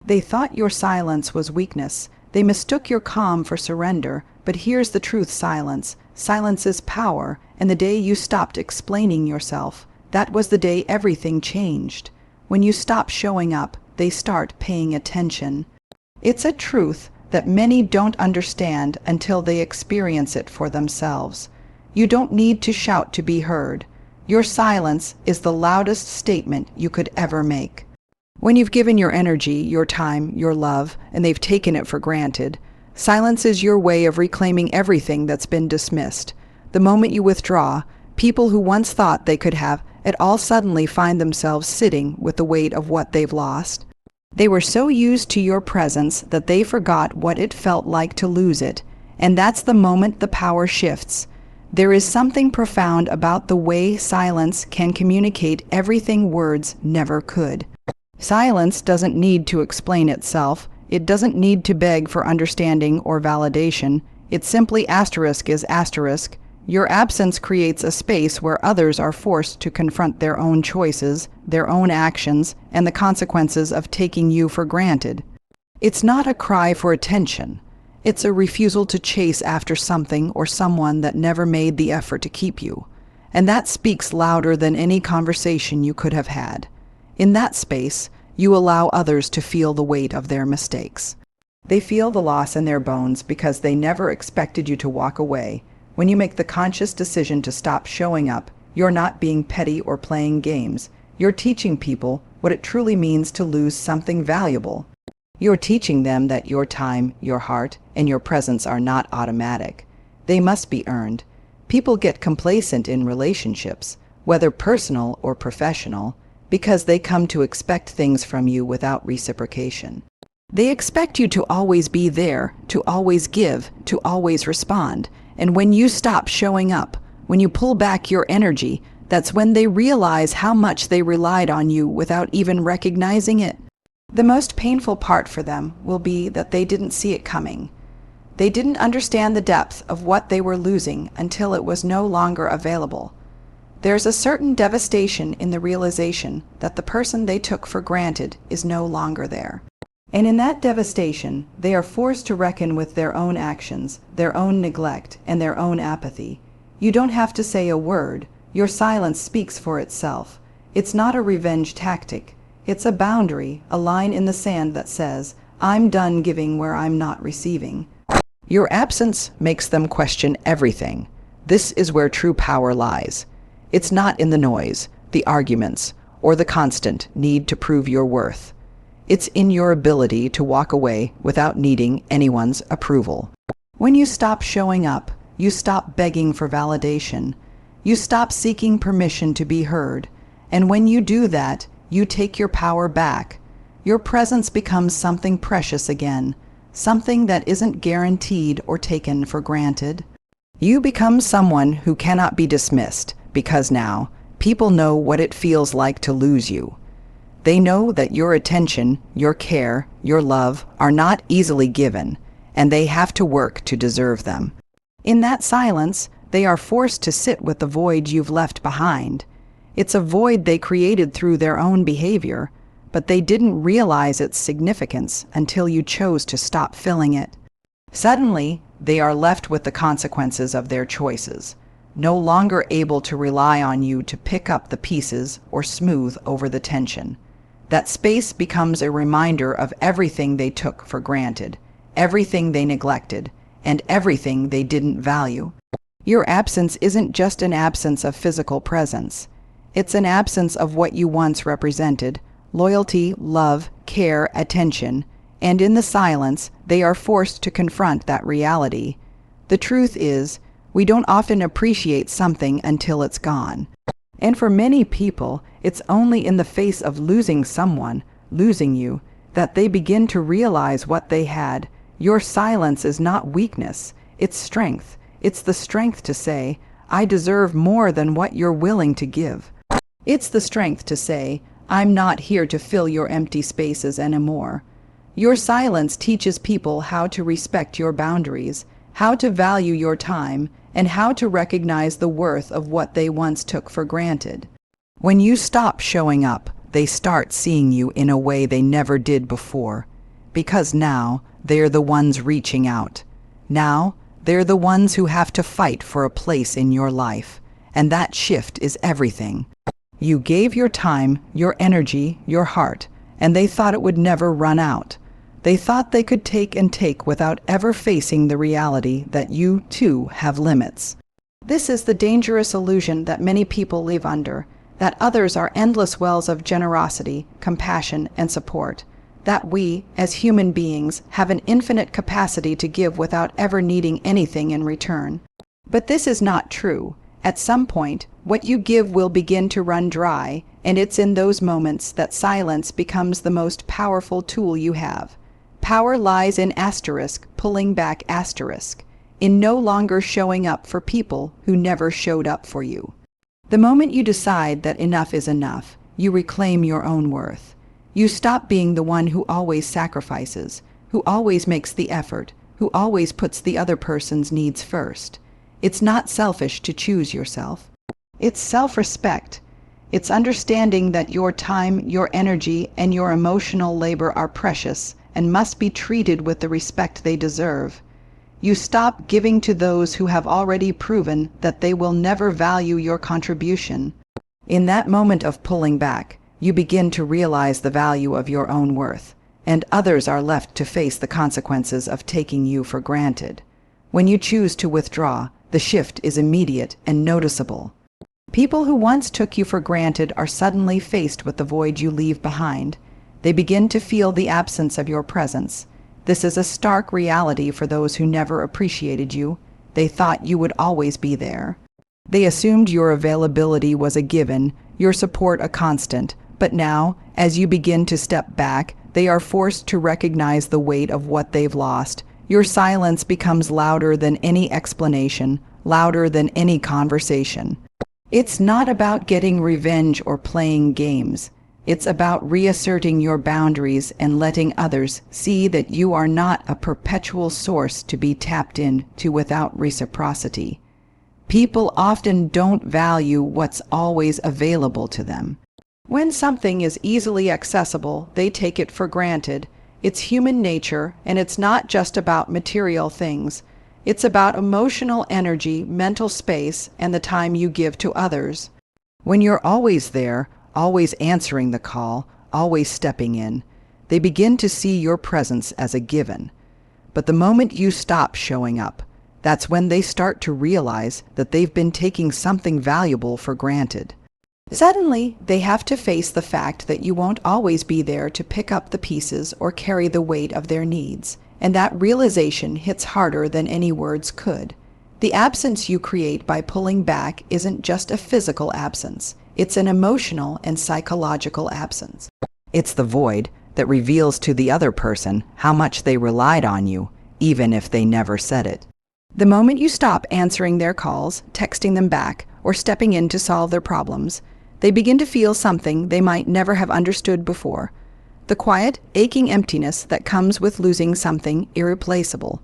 They thought your silence was weakness. They mistook your calm for surrender. But here's the truth, silence. Silence is power, and the day you stopped explaining yourself, that was the day everything changed. When you stop showing up, they start paying attention. It's a truth that many don't understand until they experience it for themselves. You don't need to shout to be heard. Your silence is the loudest statement you could ever make. When you've given your energy, your time, your love, and they've taken it for granted, silence is your way of reclaiming everything that's been dismissed. The moment you withdraw, people who once thought they could have it all suddenly find themselves sitting with the weight of what they've lost. They were so used to your presence that they forgot what it felt like to lose it, and that's the moment the power shifts. There is something profound about the way silence can communicate everything words never could. Silence doesn't need to explain itself. It doesn't need to beg for understanding or validation. It simply is asterisk. Your absence creates a space where others are forced to confront their own choices, their own actions, and the consequences of taking you for granted. It's not a cry for attention. It's a refusal to chase after something or someone that never made the effort to keep you. And that speaks louder than any conversation you could have had. In that space, you allow others to feel the weight of their mistakes. They feel the loss in their bones because they never expected you to walk away. When you make the conscious decision to stop showing up, you're not being petty or playing games. You're teaching people what it truly means to lose something valuable. You're teaching them that your time, your heart, and your presence are not automatic. They must be earned. People get complacent in relationships, whether personal or professional, because they come to expect things from you without reciprocation. They expect you to always be there, to always give, to always respond. And when you stop showing up, when you pull back your energy, that's when they realize how much they relied on you without even recognizing it. The most painful part for them will be that they didn't see it coming. They didn't understand the depth of what they were losing until it was no longer available. There's a certain devastation in the realization that the person they took for granted is no longer there. And in that devastation, they are forced to reckon with their own actions, their own neglect, and their own apathy. You don't have to say a word. Your silence speaks for itself. It's not a revenge tactic. It's a boundary, a line in the sand that says, I'm done giving where I'm not receiving. Your absence makes them question everything. This is where true power lies. It's not in the noise, the arguments, or the constant need to prove your worth. It's in your ability to walk away without needing anyone's approval. When you stop showing up, you stop begging for validation. You stop seeking permission to be heard. And when you do that, you take your power back. Your presence becomes something precious again, something that isn't guaranteed or taken for granted. You become someone who cannot be dismissed because now people know what it feels like to lose you. They know that your attention, your care, your love are not easily given, and they have to work to deserve them. In that silence, they are forced to sit with the void you've left behind. It's a void they created through their own behavior, but they didn't realize its significance until you chose to stop filling it. Suddenly, they are left with the consequences of their choices, no longer able to rely on you to pick up the pieces or smooth over the tension. That space becomes a reminder of everything they took for granted, everything they neglected, and everything they didn't value. Your absence isn't just an absence of physical presence. It's an absence of what you once represented: loyalty, love, care, attention, and in the silence, they are forced to confront that reality. The truth is, we don't often appreciate something until it's gone. And for many people, it's only in the face of losing someone, losing you, that they begin to realize what they had. Your silence is not weakness, it's strength. It's the strength to say, I deserve more than what you're willing to give. It's the strength to say, I'm not here to fill your empty spaces anymore. Your silence teaches people how to respect your boundaries, how to value your time, and how to recognize the worth of what they once took for granted. When you stop showing up, they start seeing you in a way they never did before. because now they're the ones reaching out. Now they're the ones who have to fight for a place in your life, and that shift is everything. You gave your time, your energy, your heart, and they thought it would never run out. They thought they could take and take without ever facing the reality that you, too, have limits. This is the dangerous illusion that many people live under, that others are endless wells of generosity, compassion, and support, that we, as human beings, have an infinite capacity to give without ever needing anything in return. But this is not true. At some point, what you give will begin to run dry, and it's in those moments that silence becomes the most powerful tool you have. Power lies in asterisk, pulling back asterisk, in no longer showing up for people who never showed up for you. The moment you decide that enough is enough, you reclaim your own worth. You stop being the one who always sacrifices, who always makes the effort, who always puts the other person's needs first. It's not selfish to choose yourself. It's self-respect. It's understanding that your time, your energy, and your emotional labor are precious and must be treated with the respect they deserve. You stop giving to those who have already proven that they will never value your contribution. In that moment of pulling back, you begin to realize the value of your own worth, and others are left to face the consequences of taking you for granted. When you choose to withdraw, the shift is immediate and noticeable. People who once took you for granted are suddenly faced with the void you leave behind. They begin to feel the absence of your presence. This is a stark reality for those who never appreciated you. They thought you would always be there. They assumed your availability was a given, your support a constant, but now, as you begin to step back, they are forced to recognize the weight of what they've lost. Your silence becomes louder than any explanation, louder than any conversation. It's not about getting revenge or playing games. It's about reasserting your boundaries and letting others see that you are not a perpetual source to be tapped into without reciprocity. People often don't value what's always available to them. When something is easily accessible, they take it for granted. It's human nature, and it's not just about material things. It's about emotional energy, mental space, and the time you give to others. When you're always there, always answering the call, always stepping in, they begin to see your presence as a given. But the moment you stop showing up, that's when they start to realize that they've been taking something valuable for granted. Suddenly, they have to face the fact that you won't always be there to pick up the pieces or carry the weight of their needs, and that realization hits harder than any words could. The absence you create by pulling back isn't just a physical absence. It's an emotional and psychological absence. It's the void that reveals to the other person how much they relied on you, even if they never said it. The moment you stop answering their calls, texting them back, or stepping in to solve their problems, they begin to feel something they might never have understood before. The quiet, aching emptiness that comes with losing something irreplaceable.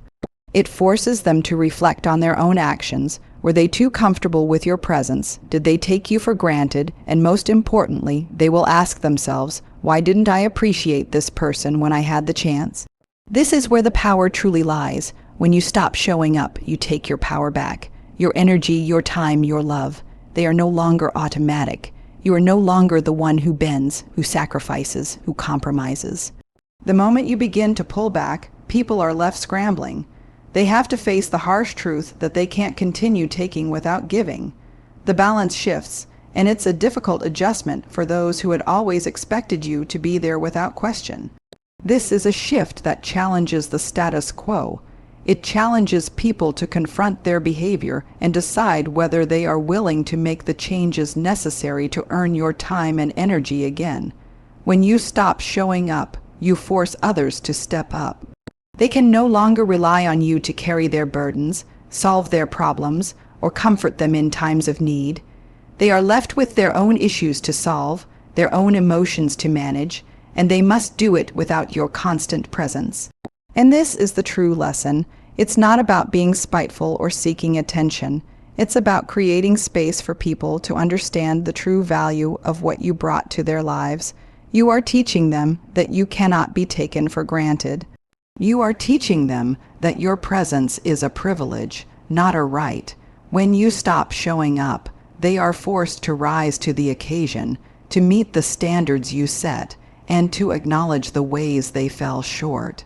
It forces them to reflect on their own actions. Were they too comfortable with your presence? Did they take you for granted? And most importantly, they will ask themselves, why didn't I appreciate this person when I had the chance? This is where the power truly lies. When you stop showing up, you take your power back. Your energy, your time, your love. They are no longer automatic. You are no longer the one who bends, who sacrifices, who compromises. The moment you begin to pull back, people are left scrambling. They have to face the harsh truth that they can't continue taking without giving. The balance shifts, and it's a difficult adjustment for those who had always expected you to be there without question. This is a shift that challenges the status quo. It challenges people to confront their behavior and decide whether they are willing to make the changes necessary to earn your time and energy again. When you stop showing up, you force others to step up. They can no longer rely on you to carry their burdens, solve their problems, or comfort them in times of need. They are left with their own issues to solve, their own emotions to manage, and they must do it without your constant presence. And this is the true lesson. It's not about being spiteful or seeking attention. It's about creating space for people to understand the true value of what you brought to their lives. You are teaching them that you cannot be taken for granted. You are teaching them that your presence is a privilege, not a right. When you stop showing up, they are forced to rise to the occasion, to meet the standards you set, and to acknowledge the ways they fell short.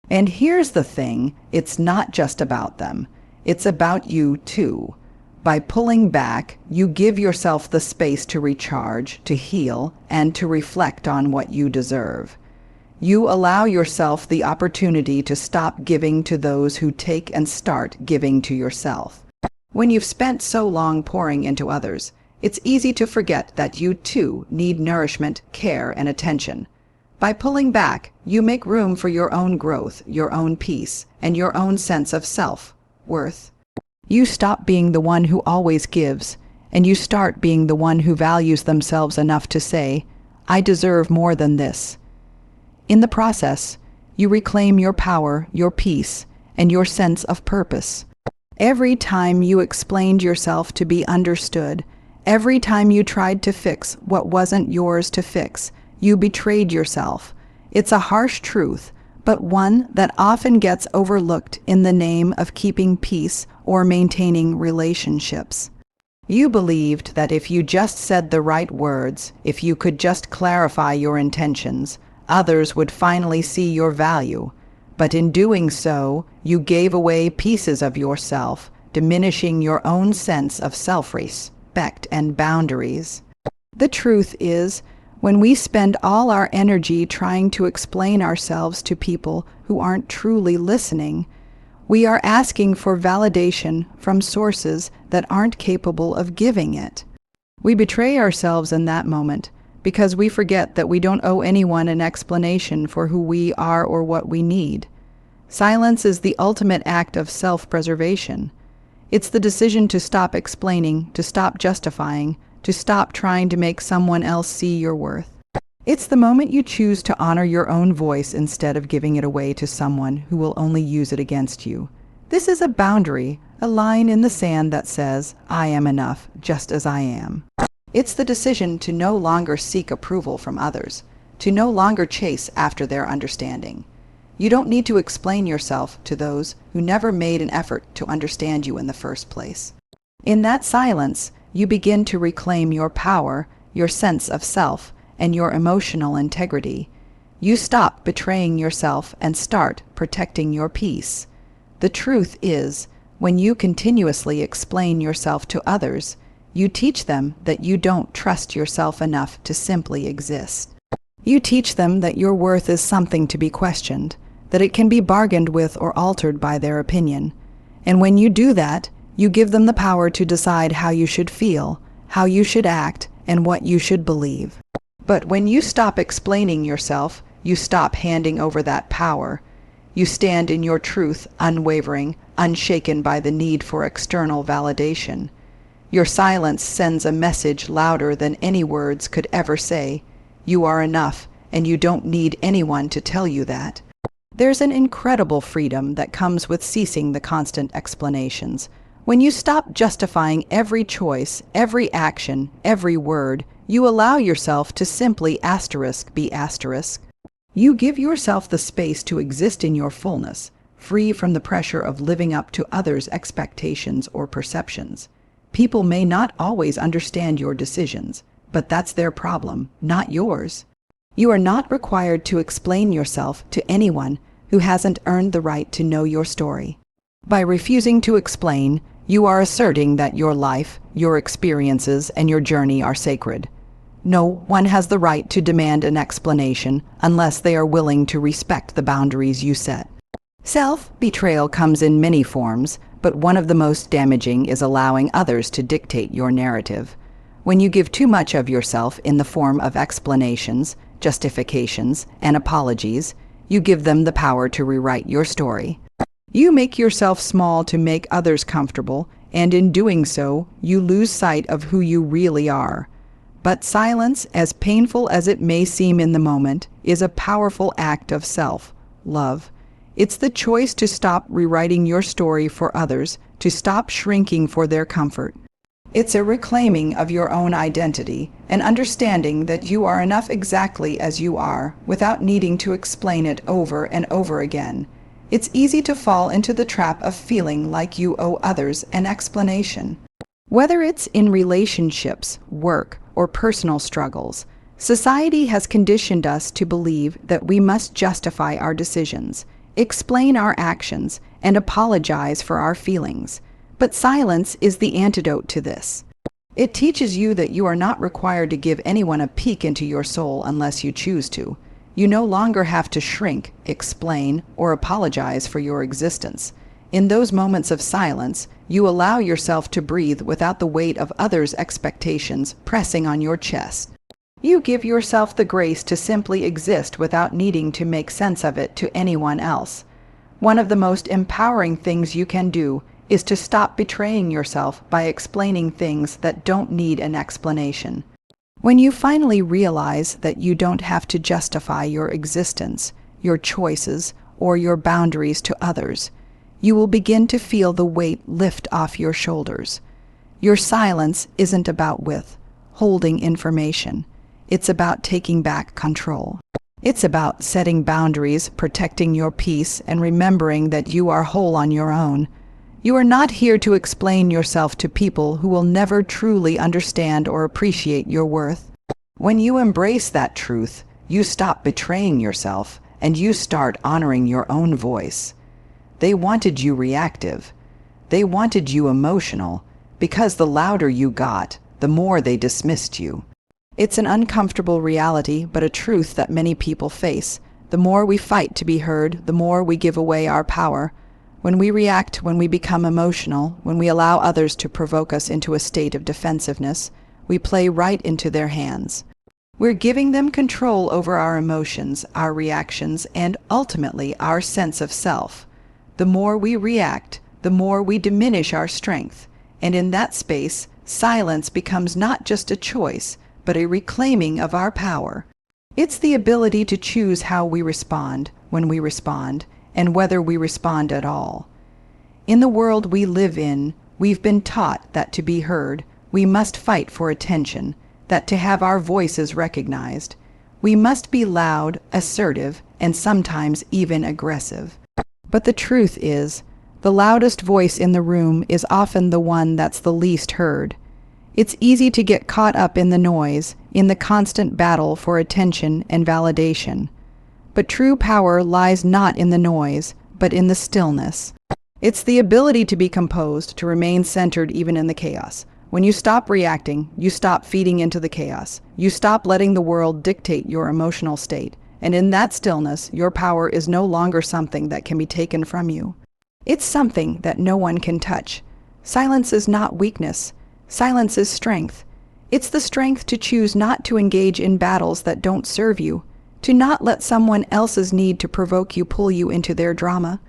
And here's the thing, it's not just about them. It's about you too. By pulling back, you give yourself the space to recharge, to heal, and to reflect on what you deserve. You allow yourself the opportunity to stop giving to those who take and start giving to yourself. When you've spent so long pouring into others, it's easy to forget that you too need nourishment, care, and attention. By pulling back, you make room for your own growth, your own peace, and your own sense of self-worth. You stop being the one who always gives, and you start being the one who values themselves enough to say, "I deserve more than this." In the process, you reclaim your power, your peace, and your sense of purpose. Every time you explained yourself to be understood, every time you tried to fix what wasn't yours to fix, you betrayed yourself. It's a harsh truth, but one that often gets overlooked in the name of keeping peace or maintaining relationships. You believed that if you just said the right words, if you could just clarify your intentions, others would finally see your value. But in doing so, you gave away pieces of yourself, diminishing your own sense of self-respect and boundaries. The truth is, when we spend all our energy trying to explain ourselves to people who aren't truly listening, we are asking for validation from sources that aren't capable of giving it. We betray ourselves in that moment because we forget that we don't owe anyone an explanation for who we are or what we need. Silence is the ultimate act of self-preservation. It's the decision to stop explaining, to stop justifying, to stop trying to make someone else see your worth. It's the moment you choose to honor your own voice instead of giving it away to someone who will only use it against you. This is a boundary, a line in the sand that says, "I am enough, just as I am." It's the decision to no longer seek approval from others, to no longer chase after their understanding. You don't need to explain yourself to those who never made an effort to understand you in the first place. In that silence, you begin to reclaim your power, your sense of self, and your emotional integrity. You stop betraying yourself and start protecting your peace. The truth is, when you continuously explain yourself to others, you teach them that you don't trust yourself enough to simply exist. You teach them that your worth is something to be questioned, that it can be bargained with or altered by their opinion. And when you do that, you give them the power to decide how you should feel, how you should act, and what you should believe. But when you stop explaining yourself, you stop handing over that power. You stand in your truth, unwavering, unshaken by the need for external validation. Your silence sends a message louder than any words could ever say. You are enough, and you don't need anyone to tell you that. There's an incredible freedom that comes with ceasing the constant explanations. When you stop justifying every choice, every action, every word, you allow yourself to simply be asterisk. You give yourself the space to exist in your fullness, free from the pressure of living up to others' expectations or perceptions. People may not always understand your decisions, but that's their problem, not yours. You are not required to explain yourself to anyone who hasn't earned the right to know your story. By refusing to explain, you are asserting that your life, your experiences, and your journey are sacred. No one has the right to demand an explanation unless they are willing to respect the boundaries you set. Self-betrayal comes in many forms, but one of the most damaging is allowing others to dictate your narrative. When you give too much of yourself in the form of explanations, justifications, and apologies, you give them the power to rewrite your story. You make yourself small to make others comfortable, and in doing so, you lose sight of who you really are. But silence, as painful as it may seem in the moment, is a powerful act of self-love. It's the choice to stop rewriting your story for others, to stop shrinking for their comfort. It's a reclaiming of your own identity, an understanding that you are enough exactly as you are, without needing to explain it over and over again. It's easy to fall into the trap of feeling like you owe others an explanation. Whether it's in relationships, work, or personal struggles, society has conditioned us to believe that we must justify our decisions, explain our actions, and apologize for our feelings. But silence is the antidote to this. It teaches you that you are not required to give anyone a peek into your soul unless you choose to. You no longer have to shrink, explain, or apologize for your existence. In those moments of silence, you allow yourself to breathe without the weight of others' expectations pressing on your chest. You give yourself the grace to simply exist without needing to make sense of it to anyone else. One of the most empowering things you can do is to stop betraying yourself by explaining things that don't need an explanation. When you finally realize that you don't have to justify your existence, your choices, or your boundaries to others, you will begin to feel the weight lift off your shoulders. Your silence isn't about withholding information. It's about taking back control. It's about setting boundaries, protecting your peace, and remembering that you are whole on your own. You are not here to explain yourself to people who will never truly understand or appreciate your worth. When you embrace that truth, you stop betraying yourself and you start honoring your own voice. They wanted you reactive. They wanted you emotional, because the louder you got, the more they dismissed you. It's an uncomfortable reality, but a truth that many people face. The more we fight to be heard, the more we give away our power. When we react, when we become emotional, when we allow others to provoke us into a state of defensiveness, we play right into their hands. We're giving them control over our emotions, our reactions, and ultimately our sense of self. The more we react, the more we diminish our strength, and in that space, silence becomes not just a choice, but a reclaiming of our power. It's the ability to choose how we respond, when we respond, and whether we respond at all. In the world we live in, we've been taught that to be heard, we must fight for attention, that to have our voices recognized, we must be loud, assertive, and sometimes even aggressive. But the truth is, the loudest voice in the room is often the one that's the least heard. It's easy to get caught up in the noise, in the constant battle for attention and validation. But true power lies not in the noise, but in the stillness. It's the ability to be composed, to remain centered even in the chaos. When you stop reacting, you stop feeding into the chaos. You stop letting the world dictate your emotional state. And in that stillness, your power is no longer something that can be taken from you. It's something that no one can touch. Silence is not weakness. Silence is strength. It's the strength to choose not to engage in battles that don't serve you, to not let someone else's need to provoke you pull you into their drama.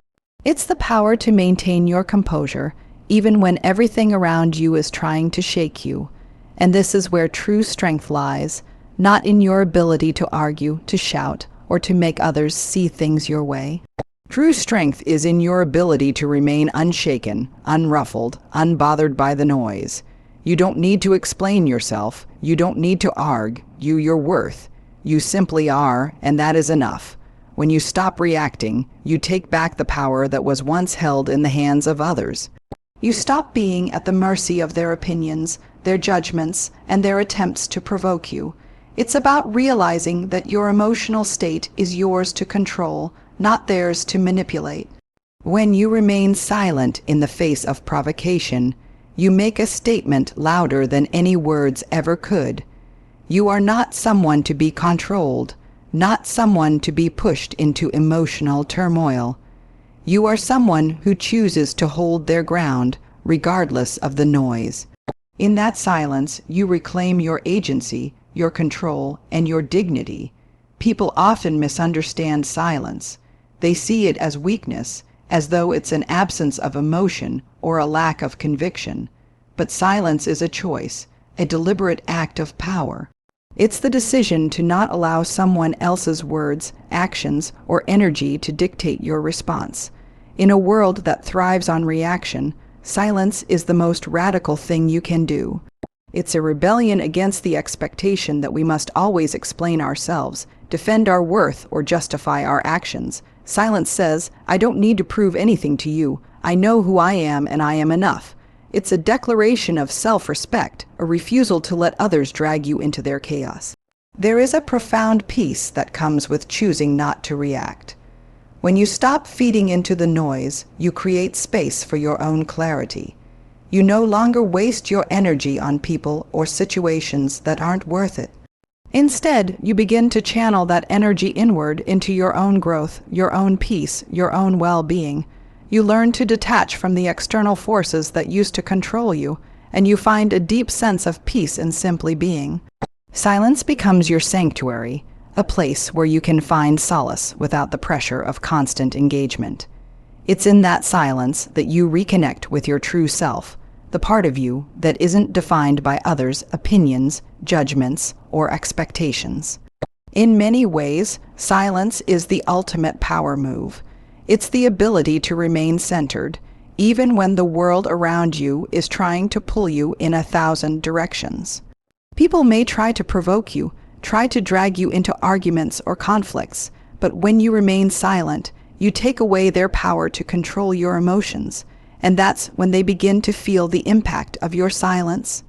It's the power to maintain your composure, even when everything around you is trying to shake you. And this is where true strength lies, not in your ability to argue, to shout, or to make others see things your way. True strength is in your ability to remain unshaken, unruffled, unbothered by the noise. You don't need to explain yourself. You don't need to argue your worth. You simply are, and that is enough. When you stop reacting, you take back the power that was once held in the hands of others. You stop being at the mercy of their opinions, their judgments, and their attempts to provoke you. It's about realizing that your emotional state is yours to control, not theirs to manipulate. When you remain silent in the face of provocation, you make a statement louder than any words ever could. You are not someone to be controlled, not someone to be pushed into emotional turmoil. You are someone who chooses to hold their ground, regardless of the noise. In that silence, you reclaim your agency, your control, and your dignity. People often misunderstand silence. They see it as weakness, as though it's an absence of emotion or a lack of conviction. But silence is a choice, a deliberate act of power. It's the decision to not allow someone else's words, actions, or energy to dictate your response. In a world that thrives on reaction, Silence is the most radical thing you can do. It's a rebellion against the expectation that we must always explain ourselves, defend our worth, or justify our actions. Silence says, I don't need to prove anything to you. I know who I am and I am enough. It's a declaration of self-respect, a refusal to let others drag you into their chaos. There is a profound peace that comes with choosing not to react. When you stop feeding into the noise, you create space for your own clarity. You no longer waste your energy on people or situations that aren't worth it. Instead, you begin to channel that energy inward into your own growth, your own peace, your own well-being. You learn to detach from the external forces that used to control you, and you find a deep sense of peace in simply being. Silence becomes your sanctuary, a place where you can find solace without the pressure of constant engagement. It's in that silence that you reconnect with your true self, the part of you that isn't defined by others' opinions, judgments, or expectations. In many ways, silence is the ultimate power move. It's the ability to remain centered, even when the world around you is trying to pull you in 1,000 directions. People may try to provoke you, try to drag you into arguments or conflicts, but when you remain silent, you take away their power to control your emotions, and that's when they begin to feel the impact of your silence.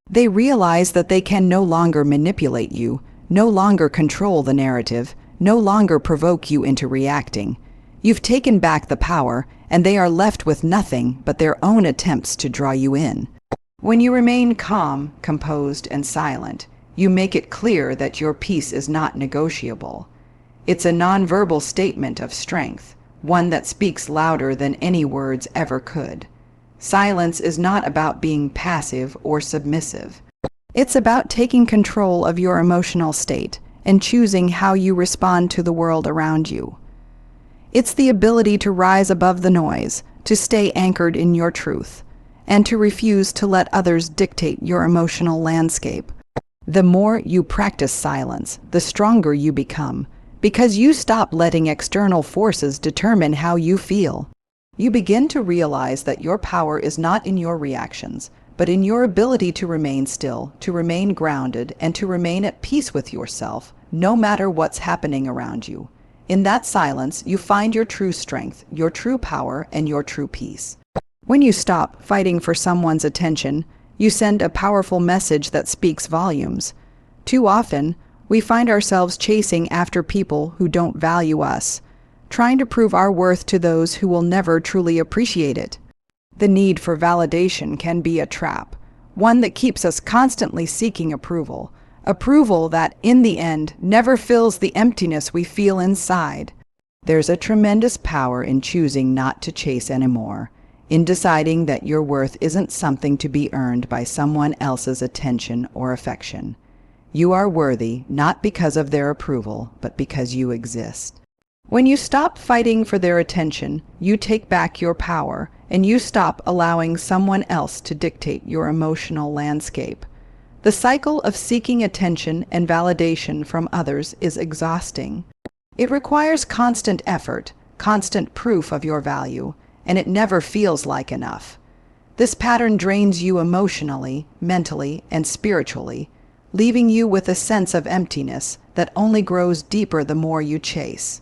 They realize that they can no longer manipulate you, no longer control the narrative, no longer provoke you into reacting. You've taken back the power, and they are left with nothing but their own attempts to draw you in. When you remain calm, composed, and silent, you make it clear that your peace is not negotiable. It's a nonverbal statement of strength, one that speaks louder than any words ever could. Silence is not about being passive or submissive. It's about taking control of your emotional state and choosing how you respond to the world around you. It's the ability to rise above the noise, to stay anchored in your truth, and to refuse to let others dictate your emotional landscape. The more you practice silence, the stronger you become, because you stop letting external forces determine how you feel. You begin to realize that your power is not in your reactions, but in your ability to remain still, to remain grounded, and to remain at peace with yourself, no matter what's happening around you. In that silence, you find your true strength, your true power, and your true peace. When you stop fighting for someone's attention, you send a powerful message that speaks volumes. Too often, we find ourselves chasing after people who don't value us, trying to prove our worth to those who will never truly appreciate it. The need for validation can be a trap, one that keeps us constantly seeking approval that, in the end, never fills the emptiness we feel inside. There's a tremendous power in choosing not to chase anymore, in deciding that your worth isn't something to be earned by someone else's attention or affection. You are worthy not because of their approval, but because you exist. When you stop fighting for their attention, you take back your power, and you stop allowing someone else to dictate your emotional landscape. The cycle of seeking attention and validation from others is exhausting. It requires constant effort, constant proof of your value, and it never feels like enough. This pattern drains you emotionally, mentally, and spiritually, leaving you with a sense of emptiness that only grows deeper the more you chase.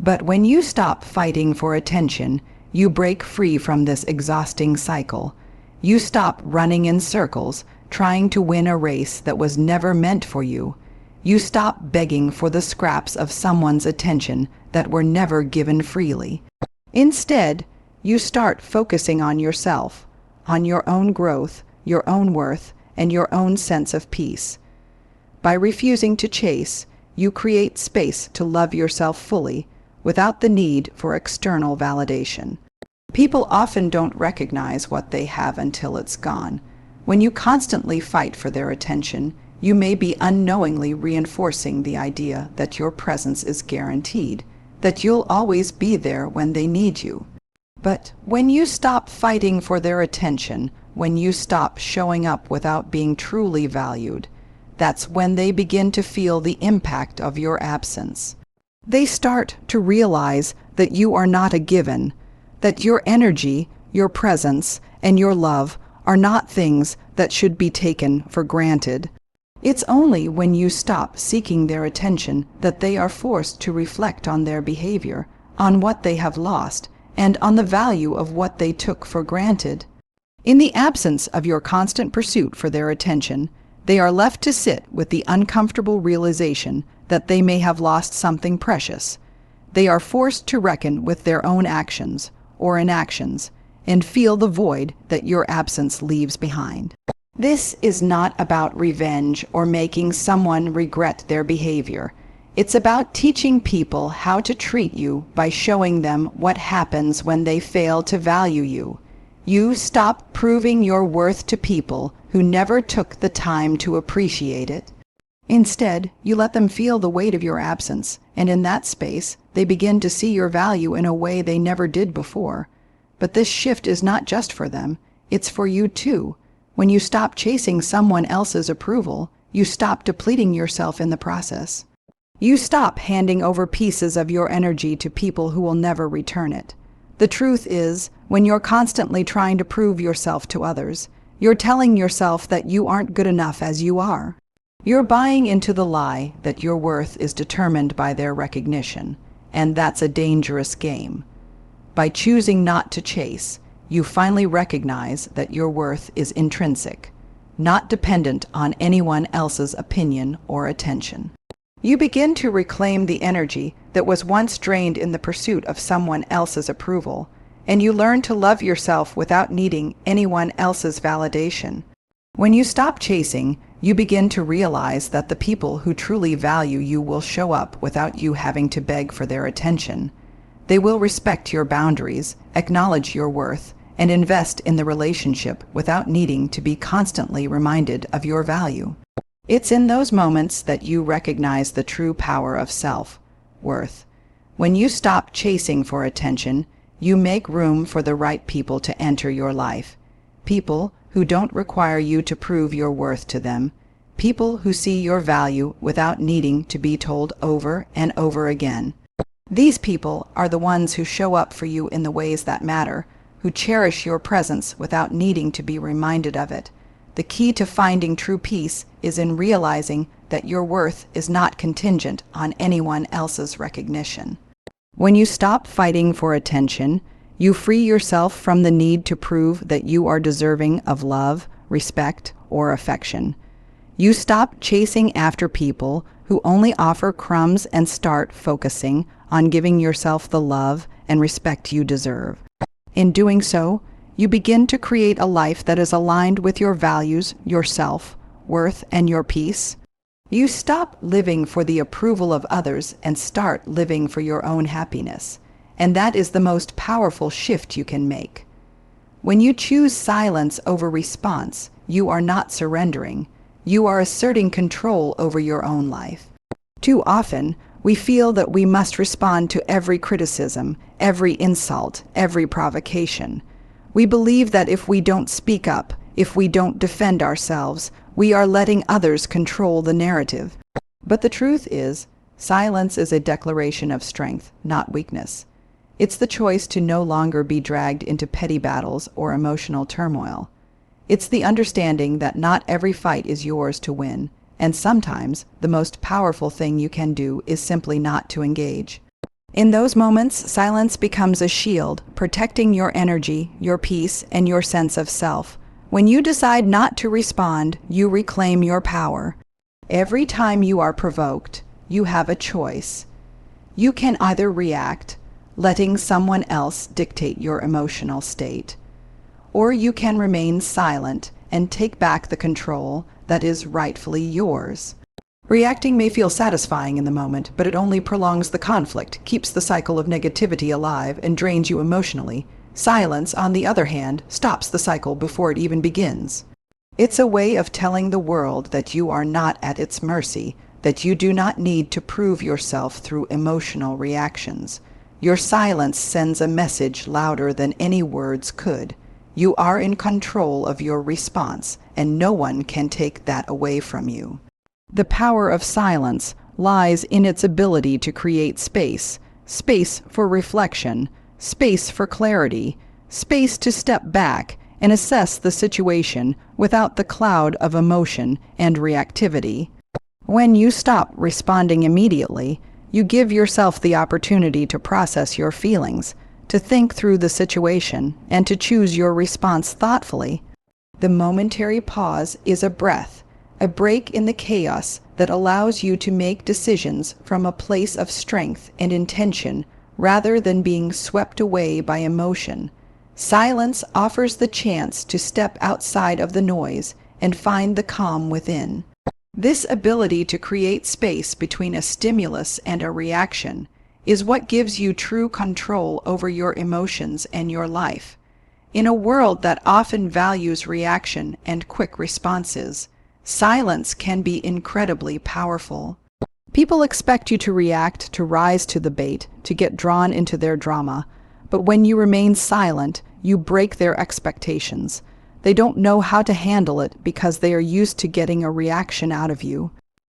But when you stop fighting for attention, you break free from this exhausting cycle. You stop running in circles, trying to win a race that was never meant for you. You stop begging for the scraps of someone's attention that were never given freely. Instead, you start focusing on yourself, on your own growth, your own worth, and your own sense of peace. By refusing to chase, you create space to love yourself fully, without the need for external validation. People often don't recognize what they have until it's gone. When you constantly fight for their attention, you may be unknowingly reinforcing the idea that your presence is guaranteed, that you'll always be there when they need you. But when you stop fighting for their attention, when you stop showing up without being truly valued, that's when they begin to feel the impact of your absence. They start to realize that you are not a given, that your energy, your presence, and your love are not things that should be taken for granted. It's only when you stop seeking their attention that they are forced to reflect on their behavior, on what they have lost, and on the value of what they took for granted. In the absence of your constant pursuit for their attention, they are left to sit with the uncomfortable realization that they may have lost something precious. They are forced to reckon with their own actions or inactions and feel the void that your absence leaves behind. This is not about revenge or making someone regret their behavior. It's about teaching people how to treat you by showing them what happens when they fail to value you. You stop proving your worth to people who never took the time to appreciate it. Instead, you let them feel the weight of your absence, and in that space, they begin to see your value in a way they never did before. But this shift is not just for them, it's for you too. When you stop chasing someone else's approval, you stop depleting yourself in the process. You stop handing over pieces of your energy to people who will never return it. The truth is, when you're constantly trying to prove yourself to others, you're telling yourself that you aren't good enough as you are. You're buying into the lie that your worth is determined by their recognition, and that's a dangerous game. By choosing not to chase, you finally recognize that your worth is intrinsic, not dependent on anyone else's opinion or attention. You begin to reclaim the energy that was once drained in the pursuit of someone else's approval, and you learn to love yourself without needing anyone else's validation. When you stop chasing, you begin to realize that the people who truly value you will show up without you having to beg for their attention. They will respect your boundaries, acknowledge your worth, and invest in the relationship without needing to be constantly reminded of your value. It's in those moments that you recognize the true power of self-worth. When you stop chasing for attention, you make room for the right people to enter your life. People who don't require you to prove your worth to them. People who see your value without needing to be told over and over again. These people are the ones who show up for you in the ways that matter, who cherish your presence without needing to be reminded of it. The key to finding true peace is in realizing that your worth is not contingent on anyone else's recognition. When you stop fighting for attention, you free yourself from the need to prove that you are deserving of love, respect, or affection. You stop chasing after people who only offer crumbs and start focusing on giving yourself the love and respect you deserve. In doing so, you begin to create a life that is aligned with your values, your self-worth, and your peace. You stop living for the approval of others and start living for your own happiness. And that is the most powerful shift you can make. When you choose silence over response, you are not surrendering. You are asserting control over your own life. Too often, we feel that we must respond to every criticism, every insult, every provocation. We believe that if we don't speak up, if we don't defend ourselves, we are letting others control the narrative. But the truth is, silence is a declaration of strength, not weakness. It's the choice to no longer be dragged into petty battles or emotional turmoil. It's the understanding that not every fight is yours to win, and sometimes the most powerful thing you can do is simply not to engage. In those moments, silence becomes a shield, protecting your energy, your peace, and your sense of self. When you decide not to respond, you reclaim your power. Every time you are provoked, you have a choice. You can either react, letting someone else dictate your emotional state, or you can remain silent and take back the control that is rightfully yours. Reacting may feel satisfying in the moment, but it only prolongs the conflict, keeps the cycle of negativity alive, and drains you emotionally. Silence, on the other hand, stops the cycle before it even begins. It's a way of telling the world that you are not at its mercy, that you do not need to prove yourself through emotional reactions. Your silence sends a message louder than any words could. You are in control of your response, and no one can take that away from you. The power of silence lies in its ability to create space, space for reflection, space for clarity, space to step back and assess the situation without the cloud of emotion and reactivity. When you stop responding immediately, you give yourself the opportunity to process your feelings, to think through the situation, and to choose your response thoughtfully. The momentary pause is a breath, a break in the chaos that allows you to make decisions from a place of strength and intention rather than being swept away by emotion. Silence offers the chance to step outside of the noise and find the calm within. This ability to create space between a stimulus and a reaction is what gives you true control over your emotions and your life. In a world that often values reaction and quick responses, silence can be incredibly powerful. People expect you to react, to rise to the bait, to get drawn into their drama. But when you remain silent, you break their expectations. They don't know how to handle it because they are used to getting a reaction out of you.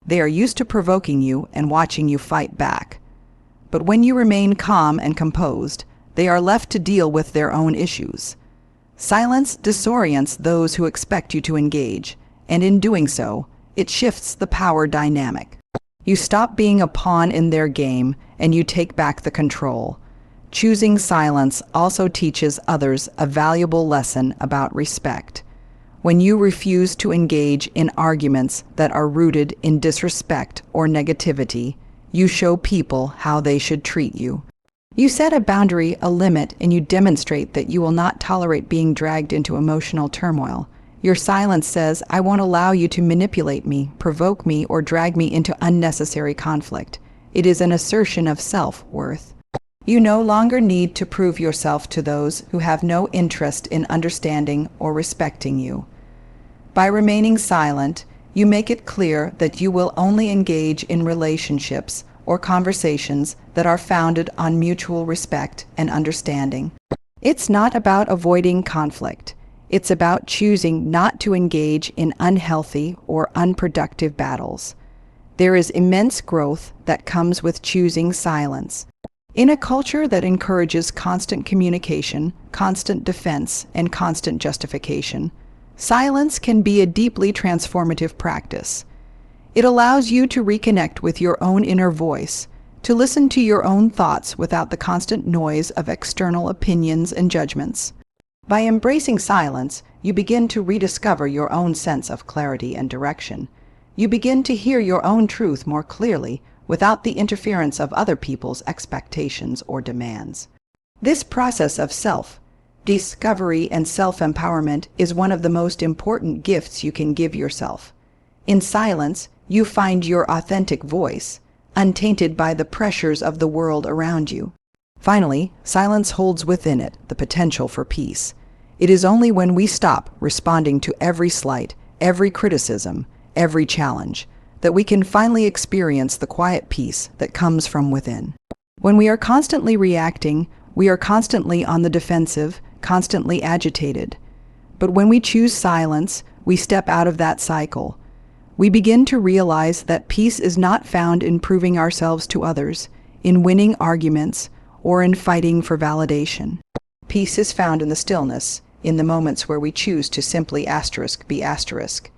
They are used to provoking you and watching you fight back. But when you remain calm and composed, they are left to deal with their own issues. Silence disorients those who expect you to engage, and in doing so, it shifts the power dynamic. You stop being a pawn in their game, and you take back the control. Choosing silence also teaches others a valuable lesson about respect. When you refuse to engage in arguments that are rooted in disrespect or negativity, you show people how they should treat you. You set a boundary, a limit, and you demonstrate that you will not tolerate being dragged into emotional turmoil. Your silence says, I won't allow you to manipulate me, provoke me, or drag me into unnecessary conflict. It is an assertion of self-worth. You no longer need to prove yourself to those who have no interest in understanding or respecting you. By remaining silent, you make it clear that you will only engage in relationships or conversations that are founded on mutual respect and understanding. It's not about avoiding conflict. It's about choosing not to engage in unhealthy or unproductive battles. There is immense growth that comes with choosing silence. In a culture that encourages constant communication, constant defense, and constant justification, silence can be a deeply transformative practice. It allows you to reconnect with your own inner voice, to listen to your own thoughts without the constant noise of external opinions and judgments. By embracing silence, you begin to rediscover your own sense of clarity and direction. You begin to hear your own truth more clearly without the interference of other people's expectations or demands. This process of self-discovery and self-empowerment is one of the most important gifts you can give yourself. In silence, you find your authentic voice, untainted by the pressures of the world around you. Finally, silence holds within it the potential for peace. It is only when we stop responding to every slight, every criticism, every challenge, that we can finally experience the quiet peace that comes from within. When we are constantly reacting, we are constantly on the defensive, constantly agitated. But when we choose silence, we step out of that cycle. We begin to realize that peace is not found in proving ourselves to others, in winning arguments, or in fighting for validation. Peace is found in the stillness, in the moments where we choose to simply be asterisk.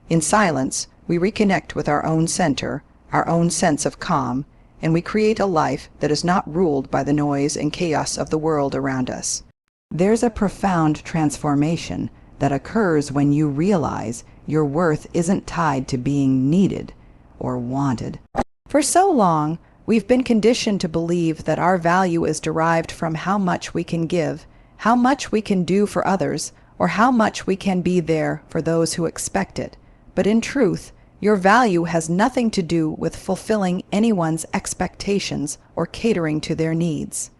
In silence, we reconnect with our own center, our own sense of calm, and we create a life that is not ruled by the noise and chaos of the world around us. There's a profound transformation that occurs when you realize your worth isn't tied to being needed or wanted. For so long, we've been conditioned to believe that our value is derived from how much we can give, how much we can do for others, or how much we can be there for those who expect it. But in truth, your value has nothing to do with fulfilling anyone's expectations or catering to their needs.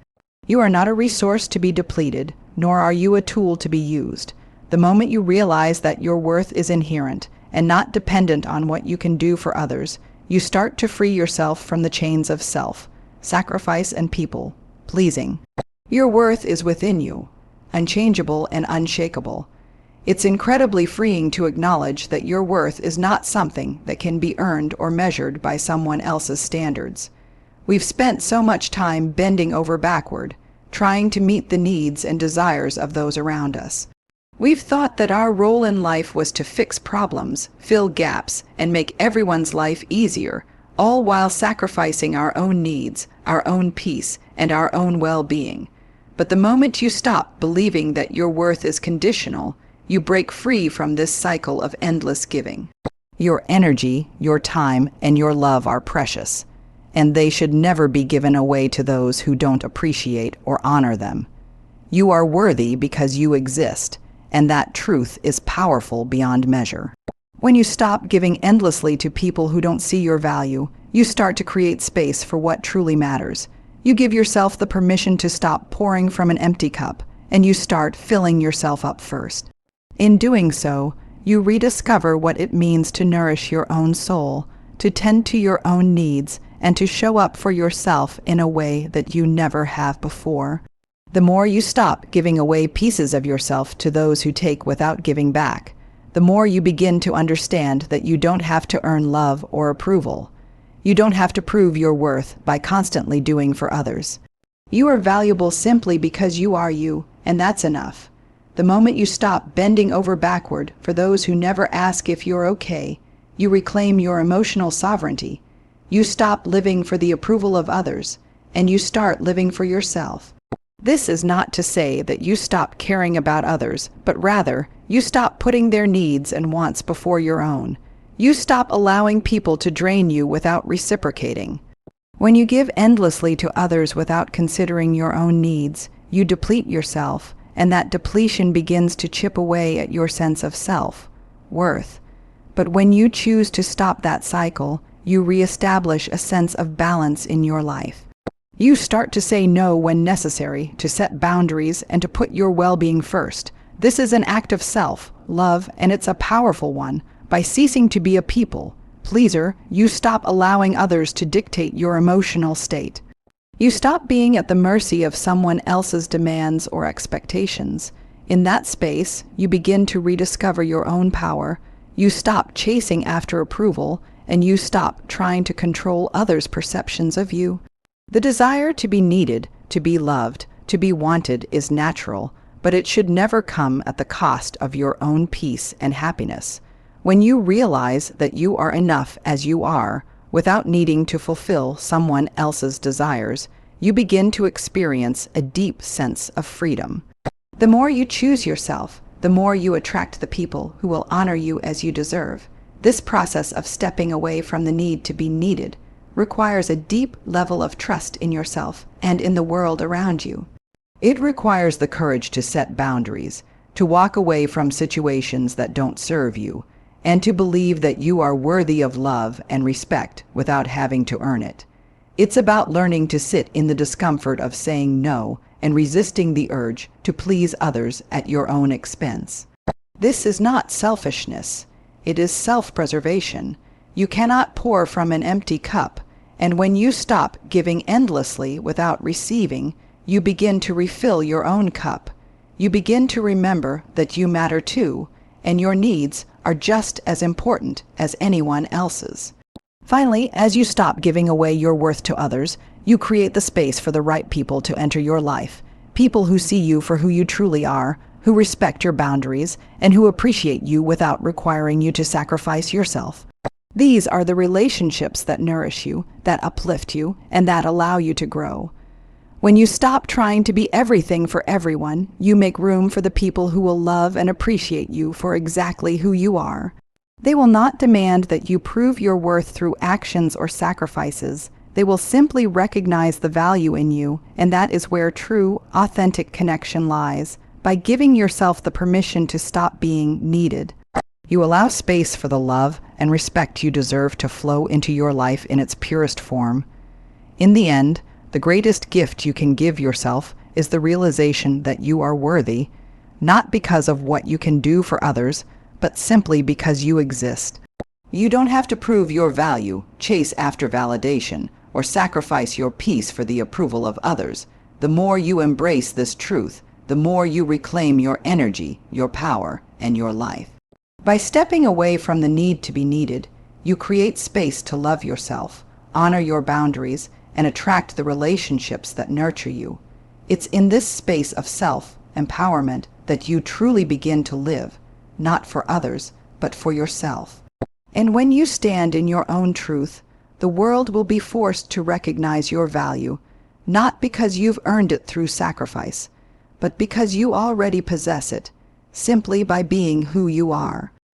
You are not a resource to be depleted, nor are you a tool to be used. The moment you realize that your worth is inherent and not dependent on what you can do for others, you start to free yourself from the chains of self, sacrifice, and people-pleasing. Your worth is within you, unchangeable and unshakable. It's incredibly freeing to acknowledge that your worth is not something that can be earned or measured by someone else's standards. We've spent so much time bending over backward, trying to meet the needs and desires of those around us. We've thought that our role in life was to fix problems, fill gaps, and make everyone's life easier, all while sacrificing our own needs, our own peace, and our own well-being. But the moment you stop believing that your worth is conditional, you break free from this cycle of endless giving. Your energy, your time, and your love are precious, and they should never be given away to those who don't appreciate or honor them. You are worthy because you exist, and that truth is powerful beyond measure. When you stop giving endlessly to people who don't see your value, you start to create space for what truly matters. You give yourself the permission to stop pouring from an empty cup, and you start filling yourself up first. In doing so, you rediscover what it means to nourish your own soul, to tend to your own needs, and to show up for yourself in a way that you never have before. The more you stop giving away pieces of yourself to those who take without giving back, the more you begin to understand that you don't have to earn love or approval. You don't have to prove your worth by constantly doing for others. You are valuable simply because you are you, and that's enough. The moment you stop bending over backward for those who never ask if you're okay, you reclaim your emotional sovereignty. You stop living for the approval of others, and you start living for yourself. This is not to say that you stop caring about others, but rather, you stop putting their needs and wants before your own. You stop allowing people to drain you without reciprocating. When you give endlessly to others without considering your own needs, you deplete yourself, and that depletion begins to chip away at your sense of self-worth. But when you choose to stop that cycle, you reestablish a sense of balance in your life. You start to say no when necessary, to set boundaries, and to put your well-being first. This is an act of self-love, and it's a powerful one. By ceasing to be a people pleaser, you stop allowing others to dictate your emotional state. You stop being at the mercy of someone else's demands or expectations. In that space, you begin to rediscover your own power. You stop chasing after approval, and you stop trying to control others' perceptions of you. The desire to be needed, to be loved, to be wanted is natural, but it should never come at the cost of your own peace and happiness. When you realize that you are enough as you are, without needing to fulfill someone else's desires, you begin to experience a deep sense of freedom. The more you choose yourself, the more you attract the people who will honor you as you deserve. This process of stepping away from the need to be needed requires a deep level of trust in yourself and in the world around you. It requires the courage to set boundaries, to walk away from situations that don't serve you, and to believe that you are worthy of love and respect without having to earn it. It's about learning to sit in the discomfort of saying no and resisting the urge to please others at your own expense. This is not selfishness. It is self-preservation. You cannot pour from an empty cup, and when you stop giving endlessly without receiving, you begin to refill your own cup. You begin to remember that you matter too, and your needs are just as important as anyone else's. Finally, as you stop giving away your worth to others, you create the space for the right people to enter your life. People who see you for who you truly are, who respect your boundaries, and who appreciate you without requiring you to sacrifice yourself. These are the relationships that nourish you, that uplift you, and that allow you to grow. When you stop trying to be everything for everyone, you make room for the people who will love and appreciate you for exactly who you are. They will not demand that you prove your worth through actions or sacrifices. They will simply recognize the value in you, and that is where true, authentic connection lies. By giving yourself the permission to stop being needed, you allow space for the love and respect you deserve to flow into your life in its purest form. In the end, the greatest gift you can give yourself is the realization that you are worthy, not because of what you can do for others, but simply because you exist. You don't have to prove your value, chase after validation, or sacrifice your peace for the approval of others. The more you embrace this truth, the more you reclaim your energy, your power, and your life. By stepping away from the need to be needed, you create space to love yourself, honor your boundaries, and attract the relationships that nurture you. It's in this space of self-empowerment that you truly begin to live, not for others, but for yourself. And when you stand in your own truth, the world will be forced to recognize your value, not because you've earned it through sacrifice, but because you already possess it, simply by being who you are.